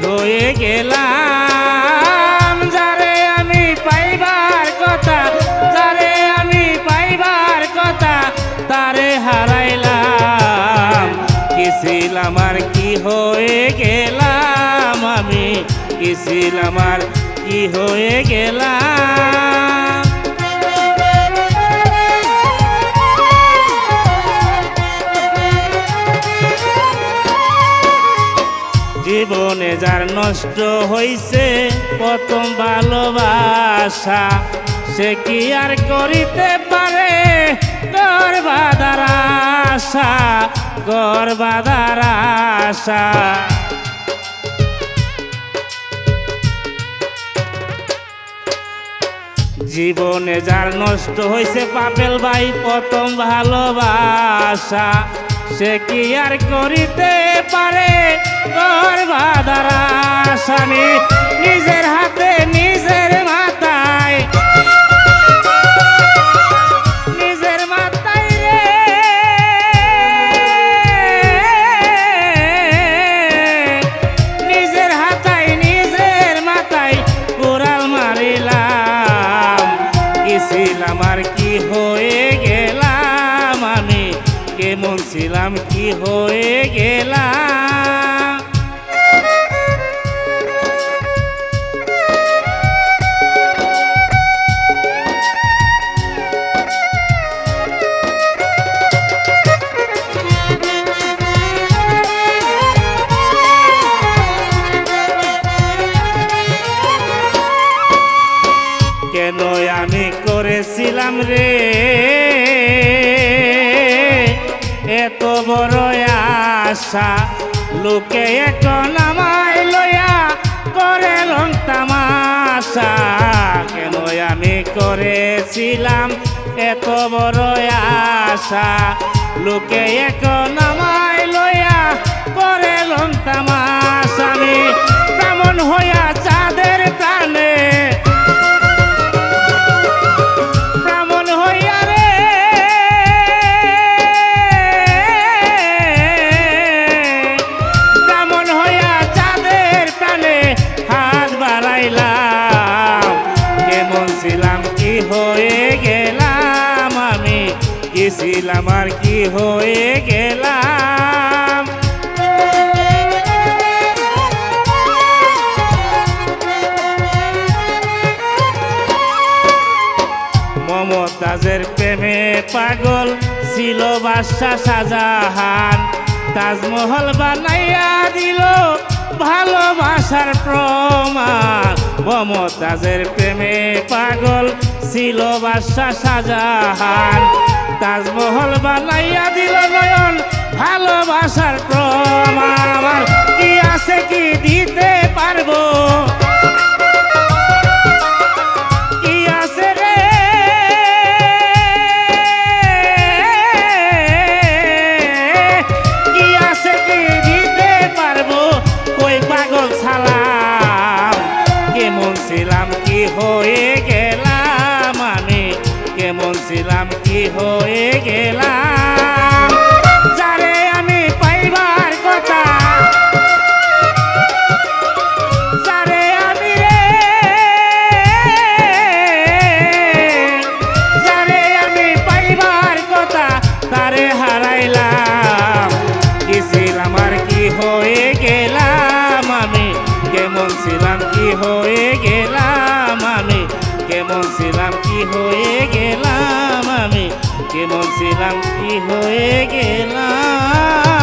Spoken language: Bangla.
হয়ে গেলাম। যারে আমি পাইবার কথা, যারে আমি পাইবার কথা, তারে হারাইলাম। কি ছিলাম আর কি হয়ে গেলাম আমি, কি ছিলাম আর কি হয়ে গেলাম। জীবনে যার নষ্ট হইছে প্রথম ভালোবাসা, সে কি আর করিতে পারে ঘর বাঁধার আশা, ঘর বাঁধার আশা। জীবনে যার নষ্ট হইছে পাপেল ভাই প্রথম ভালোবাসা, সে কি আর করিতে পারে ঘর বাঁধার আশা। নিজের হাতে নিজের মাথায়, নিজের মাথায় রে নিজের হাতায় নিজের মাথায় কুড়াল মারিলাম। কি ছিলাম আর কি হয়ে গেলাম আমি, কেমন ছিলাম কি হয়ে গেলাম। কেন আমি করেছিলাম রে এত বড় আশা, লোকে এখন আমায় লইয়া করে লং তামাশা। কেন আমি করেছিলাম এত বড় আশা, লোকে এখন আমায় লইয়া করে লং তামাশা। আমি তেমন হইয়া চাঁদের প্রাণে, হয়ে গেলাম আমি, কি ছিলাম আর কি হয়ে গেলাম। মমতাজের প্রেমে পাগল ছিল বাদশা শাহজাহান, তাজমহল বানাইয়া দিল ভালোবাসার প্রমাণ। মমতাজের প্রেমে পাগল ছিল বাদশা শাহজাহান, তাজমহল বানাইয়া দিল নয়ন ভালোবাসার প্রমাণ। আমার কি আছে কি দিতে পারবো, কি আছে রে কি আছে কি দিতে পারবো ওই পাগল সালাম। কেমন ছিলাম কি হয়ে গেলাম আমি, কেমন ছিলাম কি হয়ে গেলাম। যারে আমি পাইবার কথা, যারে আমি রে যারে আমি পাইবার কথা, তারে হারাইলাম। কি ছিলাম আর কি হয়ে গেলাম আমি, কেমন ছিলাম কি হয়ে গেলাম আমি, কেমন ছিলাম কি হয়ে গেলাম আমি, কেমন ছিলাম কি হয়ে গেলাম।